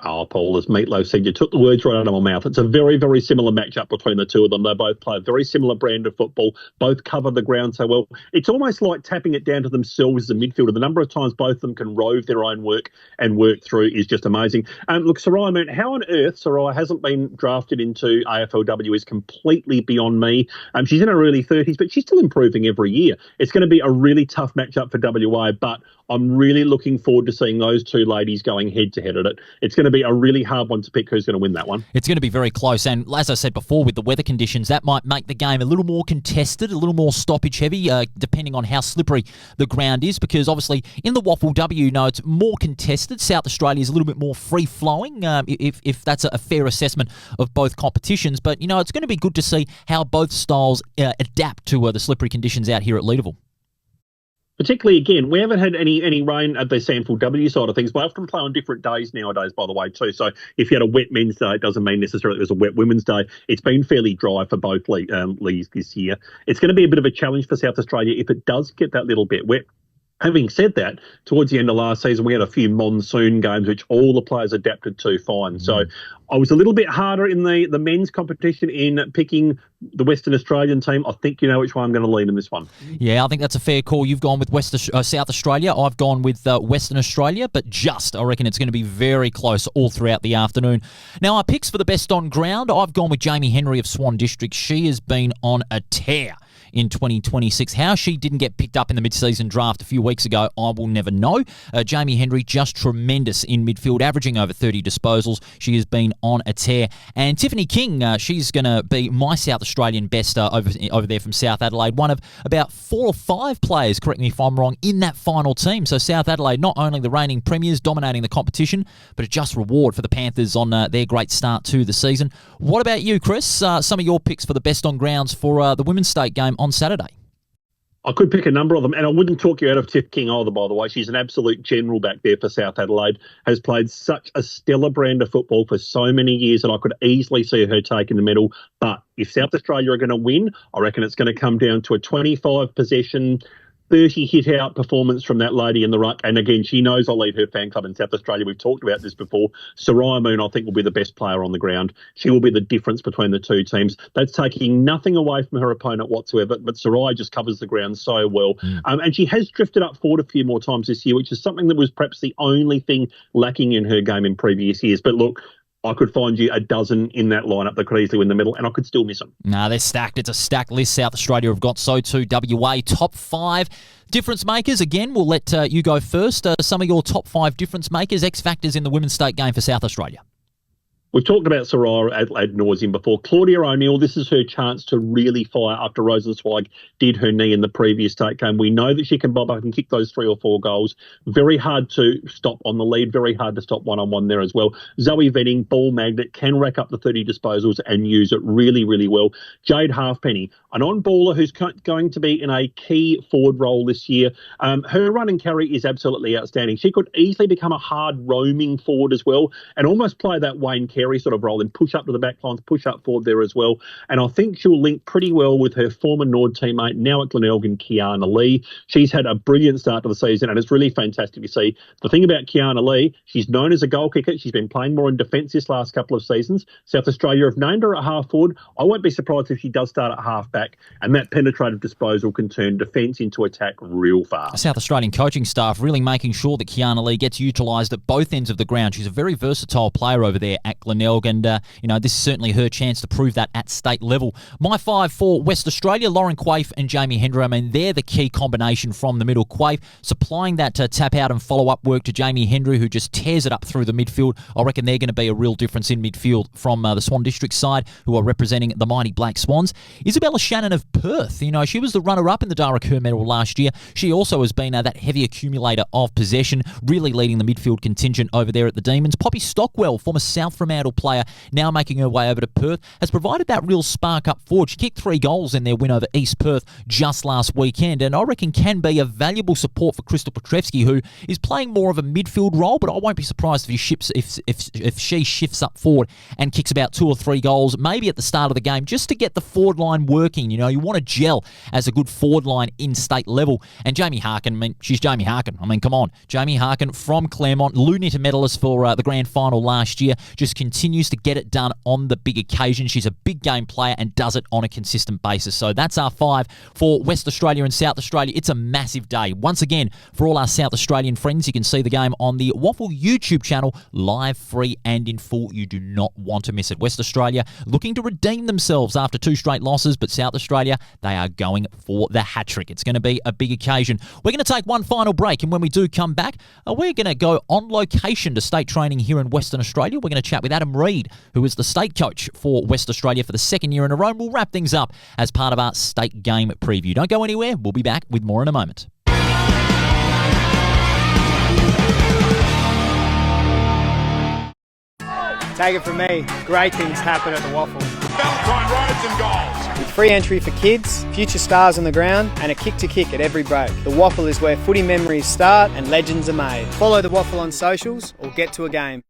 Oh, Paul, as Meatloaf said, you took the words right out of my mouth. It's a very, very similar matchup between the two of them. They both play a very similar brand of football, both cover the ground so well. It's almost like tapping it down to themselves as a midfielder. The number of times both of them can rove their own work and work through is just amazing. Look, Soraya Moon, how on earth Soraya hasn't been drafted into AFLW is completely beyond me. She's in her early 30s, but she's still improving every year. It's going to be a really tough matchup for WA, but I'm really looking forward to seeing those two ladies going head-to-head at it. It's going to be a really hard one to pick who's going to win that one. It's going to be very close, and as I said before, with the weather conditions, that might make the game a little more contested, a little more stoppage-heavy, depending on how slippery the ground is, because obviously in the WAFL W, it's more contested. South Australia is a little bit more free-flowing, if that's a fair assessment of both competitions. But, it's going to be good to see how both styles adapt to the slippery conditions out here at Leederville. Particularly, again, we haven't had any rain at the SANFL W side of things. We often play on different days nowadays, by the way, too. So if you had a wet men's day, it doesn't mean necessarily there's a wet women's day. It's been fairly dry for both leagues this year. It's going to be a bit of a challenge for South Australia if it does get that little bit wet. Having said that, towards the end of last season, we had a few monsoon games, which all the players adapted to fine. So I was a little bit harder in the men's competition in picking the Western Australian team. I think you know which one I'm going to lean in this one. Yeah, I think that's a fair call. You've gone with South Australia. I've gone with Western Australia, but I reckon it's going to be very close all throughout the afternoon. Now, our picks for the best on ground, I've gone with Jamie Henry of Swan District. She has been on a tear in 2026. How she didn't get picked up in the mid-season draft a few weeks ago, I will never know. Jamie Henry, just tremendous in midfield, averaging over 30 disposals. She has been on a tear. And Tiffany King, she's going to be my South Australian best over there from South Adelaide. One of about 4 or 5 players, correct me if I'm wrong, in that final team. So South Adelaide, not only the reigning premiers dominating the competition, but a just reward for the Panthers on their great start to the season. What about you, Chris? Some of your picks for the best on grounds for the women's state game on Saturday? I could pick a number of them, and I wouldn't talk you out of Tiff King either, by the way. She's an absolute general back there for South Adelaide, has played such a stellar brand of football for so many years that I could easily see her taking the medal. But if South Australia are going to win, I reckon it's going to come down to a 25 possession, 30 hit-out performance from that lady in the ruck. And again, she knows I'll lead her fan club in South Australia. We've talked about this before. Soraya Moon, I think, will be the best player on the ground. She will be the difference between the two teams. That's taking nothing away from her opponent whatsoever, but Soraya just covers the ground so well. And she has drifted up forward a few more times this year, which is something that was perhaps the only thing lacking in her game in previous years. But look, I could find you a dozen in that lineup that could easily win the medal, and I could still miss them. They're stacked. It's a stacked list. South Australia have got so too. WA, top 5 difference makers. Again, we'll let you go first. Some of your top 5 difference makers, X factors in the women's state game for South Australia. We've talked about Soraya ad nauseum before. Claudia O'Neill, this is her chance to really fire after Rosenzweig did her knee in the previous state game. We know that she can bob up and kick those 3 or 4 goals. Very hard to stop on the lead, very hard to stop one-on-one there as well. Zoe Venning, ball magnet, can rack up the 30 disposals and use it really, really well. Jade Halfpenny, an on-baller who's going to be in a key forward role this year. Her run and carry is absolutely outstanding. She could easily become a hard roaming forward as well and almost play that Wayne Carey sort of role and push up to the back lines, push up forward there as well. And I think she'll link pretty well with her former Nord teammate, now at Glenelg, Kiana Lee. She's had a brilliant start to the season, and it's really fantastic to see. The thing about Kiana Lee, she's known as a goal kicker. She's been playing more in defence this last couple of seasons. South Australia have named her at half forward. I won't be surprised if she does start at half back, and that penetrative disposal can turn defence into attack real fast. South Australian coaching staff really making sure that Kiana Lee gets utilised at both ends of the ground. She's a very versatile player over there at Glenelg, and this is certainly her chance to prove that at state level. My 5 for West Australia, Lauren Quaife and Jamie Henry. I mean, they're the key combination from the middle. Quaife supplying that tap out and follow-up work to Jamie Henry, who just tears it up through the midfield. I reckon they're going to be a real difference in midfield from the Swan District side, who are representing the mighty Black Swans. Isabella Shannon of Perth, she was the runner-up in the Dara Kerr medal last year. She also has been that heavy accumulator of possession, really leading the midfield contingent over there at the Demons. Poppy Stockwell, former South Fremantle player, now making her way over to Perth, has provided that real spark up forward. She kicked 3 goals in their win over East Perth just last weekend, and I reckon can be a valuable support for Crystal Petrevsky, who is playing more of a midfield role, but I won't be surprised if she shifts up forward and kicks about 2 or 3 goals, maybe at the start of the game, just to get the forward line working. You want to gel as a good forward line in state level. And Jamie Harkin, she's Jamie Harkin. Come on. Jamie Harkin from Claremont, Lunita medalist for the grand final last year, just continues to get it done on the big occasion. She's a big game player and does it on a consistent basis. So that's our 5 for West Australia and South Australia. It's a massive day. Once again, for all our South Australian friends, you can see the game on the WAFL YouTube channel, live, free and in full. You do not want to miss it. West Australia looking to redeem themselves after 2 straight losses, but South Australia, they are going for the hat-trick. It's going to be a big occasion. We're going to take one final break, and when we do come back, we're going to go on location to state training here in Western Australia. We're going to chat with Adam Reid, who is the state coach for West Australia for the 2nd year in a row, and we'll wrap things up as part of our state game preview. Don't go anywhere. We'll be back with more in a moment. Take it from me, great things happen at the WAFL. Valentine rides and goals. With free entry for kids, future stars on the ground, and a kick-to-kick at every break. The WAFL is where footy memories start and legends are made. Follow the WAFL on socials or get to a game.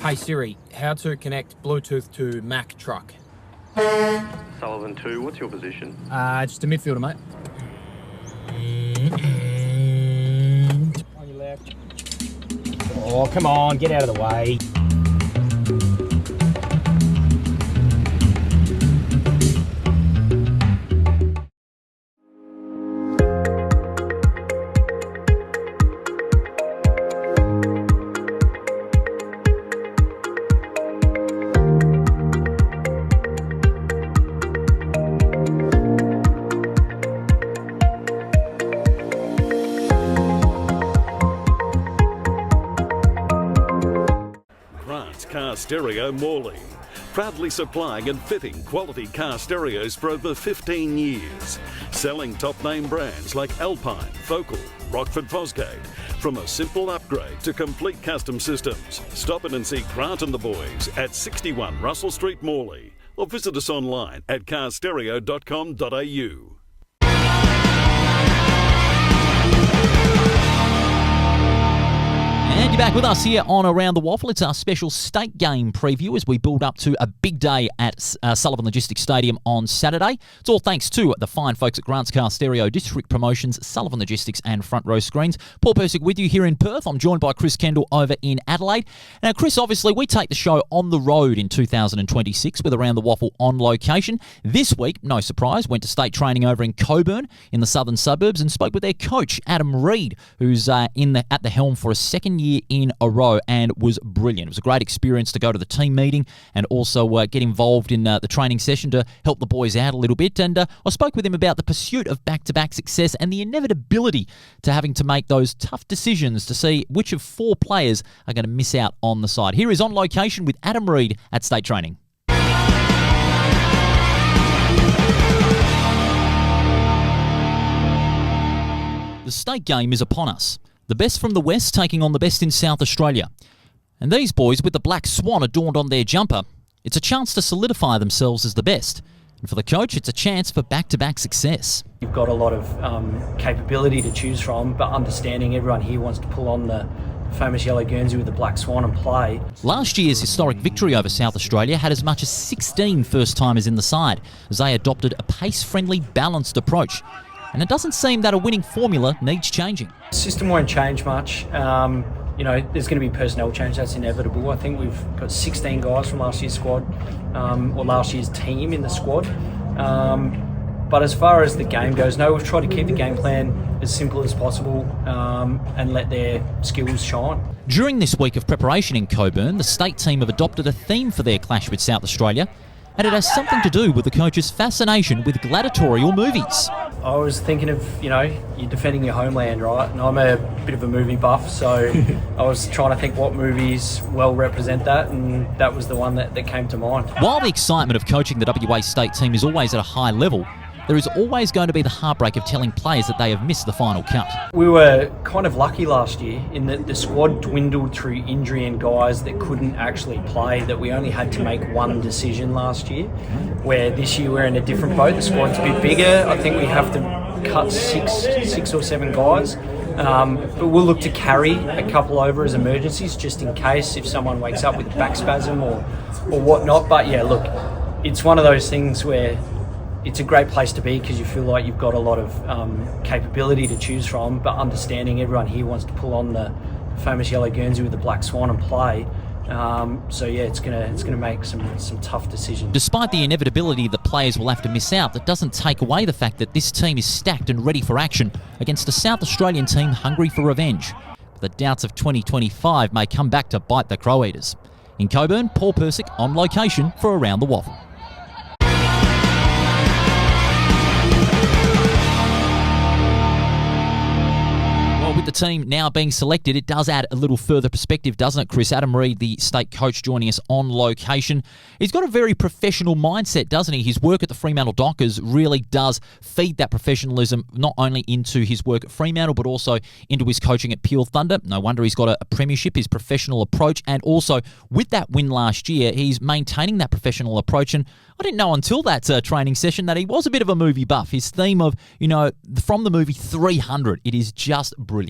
Hey Siri, how to connect Bluetooth to Mac truck? Sullivan 2, what's your position? Just a midfielder, mate. On your left. Oh, come on, get out of the way. Car Stereo Morley, proudly supplying and fitting quality car stereos for over 15 years, selling top name brands like Alpine, Focal, Rockford Fosgate. From a simple upgrade to complete custom systems, stop in and see Grant and the boys at 61 Russell Street, Morley, or visit us online at carstereo.com.au. And you're back with us here on Around the WAFL. It's our special state game preview as we build up to a big day at Sullivan Logistics Stadium on Saturday. It's all thanks to the fine folks at Grant's Car Stereo, District Promotions, Sullivan Logistics and Front Row Screens. Paul Persic with you here in Perth. I'm joined by Chris Kendall over in Adelaide. Now, Chris, obviously, we take the show on the road in 2026 with Around the WAFL on location. This week, no surprise, went to state training over in Coburn in the southern suburbs and spoke with their coach, Adam Reid, who's at the helm for a 2nd year in a row and was brilliant. It was a great experience to go to the team meeting and also get involved in the training session to help the boys out a little bit. And I spoke with him about the pursuit of back-to-back success and the inevitability to having to make those tough decisions to see which of 4 players are going to miss out on the side. Here is On Location with Adam Reid at state training. The state game is upon us. The best from the West taking on the best in South Australia. And these boys with the black swan adorned on their jumper, it's a chance to solidify themselves as the best. And for the coach, it's a chance for back-to-back success. You've got a lot of capability to choose from, but understanding everyone here wants to pull on the famous yellow Guernsey with the black swan and play. Last year's historic victory over South Australia had as much as 16 first-timers in the side as they adopted a pace-friendly, balanced approach. And it doesn't seem that a winning formula needs changing. The system won't change much. There's going to be personnel change, that's inevitable. I think we've got 16 guys from last year's squad, or last year's team in the squad. But as far as the game goes, we've tried to keep the game plan as simple as possible and let their skills shine. During this week of preparation in Coburn, the state team have adopted a theme for their clash with South Australia, and it has something to do with the coach's fascination with gladiatorial movies. I was thinking of, you're defending your homeland, right? And I'm a bit of a movie buff, so I was trying to think what movies well represent that, and that was the one that came to mind. While the excitement of coaching the WA state team is always at a high level, there is always going to be the heartbreak of telling players that they have missed the final cut. We were kind of lucky last year in that the squad dwindled through injury and guys that couldn't actually play, that we only had to make one decision last year, where this year we're in a different boat. The squad's a bit bigger. I think we have to cut six or seven guys. But we'll look to carry a couple over as emergencies just in case if someone wakes up with a back spasm or whatnot. But yeah, look, it's one of those things where it's a great place to be because you feel like you've got a lot of capability to choose from, but understanding everyone here wants to pull on the famous yellow Guernsey with the black swan and play. So yeah, it's gonna make some tough decisions. Despite the inevitability that players will have to miss out, that doesn't take away the fact that this team is stacked and ready for action against a South Australian team hungry for revenge. The doubts of 2025 may come back to bite the Crow Eaters. In Coburn, Paul Persic on location for Around the WAFL. With the team now being selected, it does add a little further perspective, doesn't it, Chris? Adam Reid, the state coach, joining us on location. He's got a very professional mindset, doesn't he? His work at the Fremantle Dockers really does feed that professionalism, not only into his work at Fremantle, but also into his coaching at Peel Thunder. No wonder he's got a premiership, his professional approach, and also with that win last year, he's maintaining that professional approach. And I didn't know until that training session that he was a bit of a movie buff. His theme of, from the movie 300, it is just brilliant.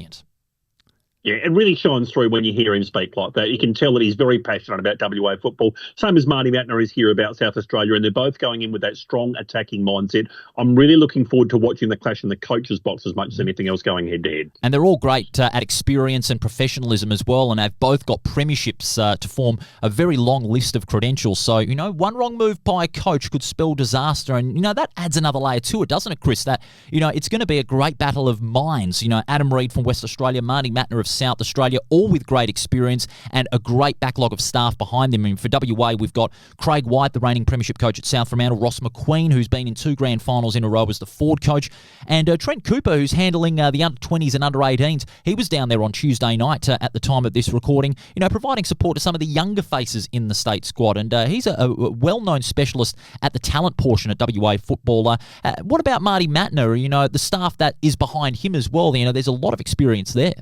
Yeah, it really shines through when you hear him speak like that. You can tell that he's very passionate about WA football. Same as Marty Mattner is here about South Australia, and they're both going in with that strong attacking mindset. I'm really looking forward to watching the clash in the coach's box as much as anything else going head-to-head. And they're all great at experience and professionalism as well, and they've both got premierships to form a very long list of credentials. So, one wrong move by a coach could spell disaster, and, that adds another layer to it, doesn't it, Chris? That, it's going to be a great battle of minds. Adam Reid from West Australia, Marty Mattner of South Australia, all with great experience and a great backlog of staff behind them. I mean, for WA, we've got Craig White, the reigning premiership coach at South Fremantle, Ross McQueen, who's been in 2 grand finals in a row as the Ford coach, and Trent Cooper, who's handling the under-20s and under-18s. He was down there on Tuesday night at the time of this recording, providing support to some of the younger faces in the state squad, and he's a well-known specialist at the talent portion at WA football. What about Marty Mattner, the staff that is behind him as well? There's a lot of experience there.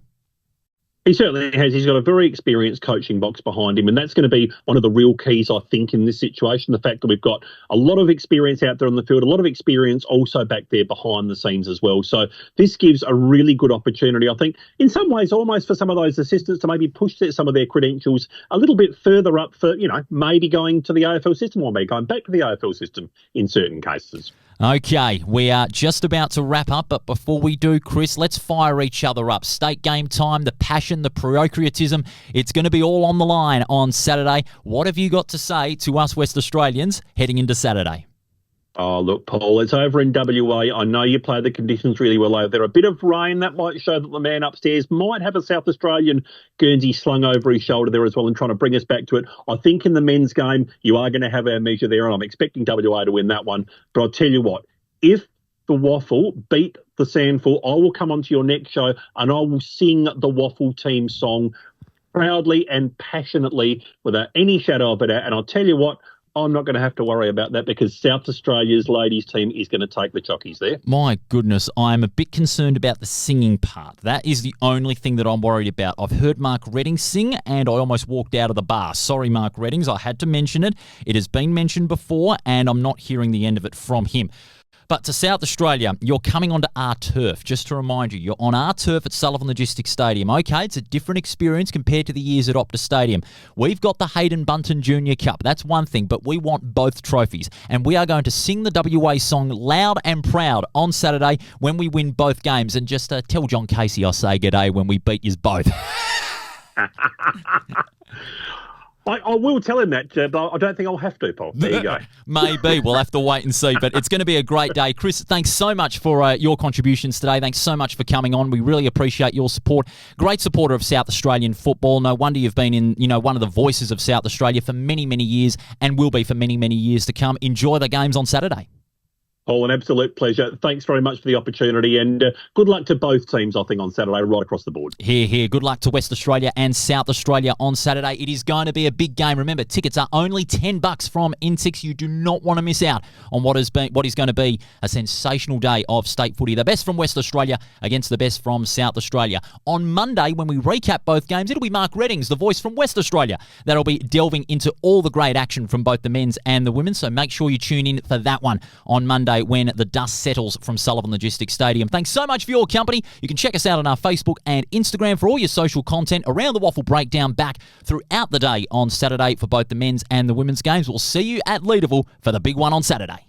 He certainly has. He's got a very experienced coaching box behind him, and that's going to be one of the real keys, I think, in this situation. The fact that we've got a lot of experience out there on the field, a lot of experience also back there behind the scenes as well. So this gives a really good opportunity, I think, in some ways, almost for some of those assistants to maybe push some of their credentials a little bit further up for, maybe going to the AFL system or maybe going back to the AFL system in certain cases. Okay, we are just about to wrap up, but before we do, Chris, let's fire each other up. State game time, the passion, the procreatism, it's going to be all on the line on Saturday. What have you got to say to us West Australians heading into Saturday? Oh, look, Paul, it's over in WA. I know you play the conditions really well over there. A bit of rain, that might show that the man upstairs might have a South Australian Guernsey slung over his shoulder there as well and trying to bring us back to it. I think in the men's game, you are going to have our measure there, and I'm expecting WA to win that one. But I'll tell you what, if the WAFL beat the SANFL, I will come onto your next show and I will sing the WAFL team song proudly and passionately without any shadow of a doubt. And I'll tell you what, I'm not going to have to worry about that because South Australia's ladies team is going to take the chockies there. My goodness, I'm a bit concerned about the singing part. That is the only thing that I'm worried about. I've heard Mark Redding sing and I almost walked out of the bar. Sorry, Mark Reddings, I had to mention it. It has been mentioned before and I'm not hearing the end of it from him. But to South Australia, you're coming onto our turf. Just to remind you, you're on our turf at Sullivan Logistics Stadium. Okay, it's a different experience compared to the years at Optus Stadium. We've got the Hayden Bunton Junior Cup. That's one thing, but we want both trophies. And we are going to sing the WA song loud and proud on Saturday when we win both games. And just tell John Casey I say g'day when we beat yous both. I will tell him that, but I don't think I'll have to, Paul. There you go. Maybe. We'll have to wait and see. But it's going to be a great day. Chris, thanks so much for your contributions today. Thanks so much for coming on. We really appreciate your support. Great supporter of South Australian football. No wonder you've been in, one of the voices of South Australia for many, many years and will be for many, many years to come. Enjoy the games on Saturday. Paul, an absolute pleasure. Thanks very much for the opportunity, and good luck to both teams, I think, on Saturday, right across the board. Here. Good luck to West Australia and South Australia on Saturday. It is going to be a big game. Remember, tickets are only $10 from N6. You do not want to miss out on what is going to be a sensational day of state footy. The best from West Australia against the best from South Australia. On Monday, when we recap both games, it'll be Mark Reddings, the voice from West Australia, that'll be delving into all the great action from both the men's and the women's. So make sure you tune in for that one on Monday when the dust settles from Sullivan Logistics Stadium. Thanks so much for your company. You can check us out on our Facebook and Instagram for all your social content. Around the Waffle breakdown back throughout the day on Saturday for both the men's and the women's games. We'll see you at Leaderville for the big one on Saturday.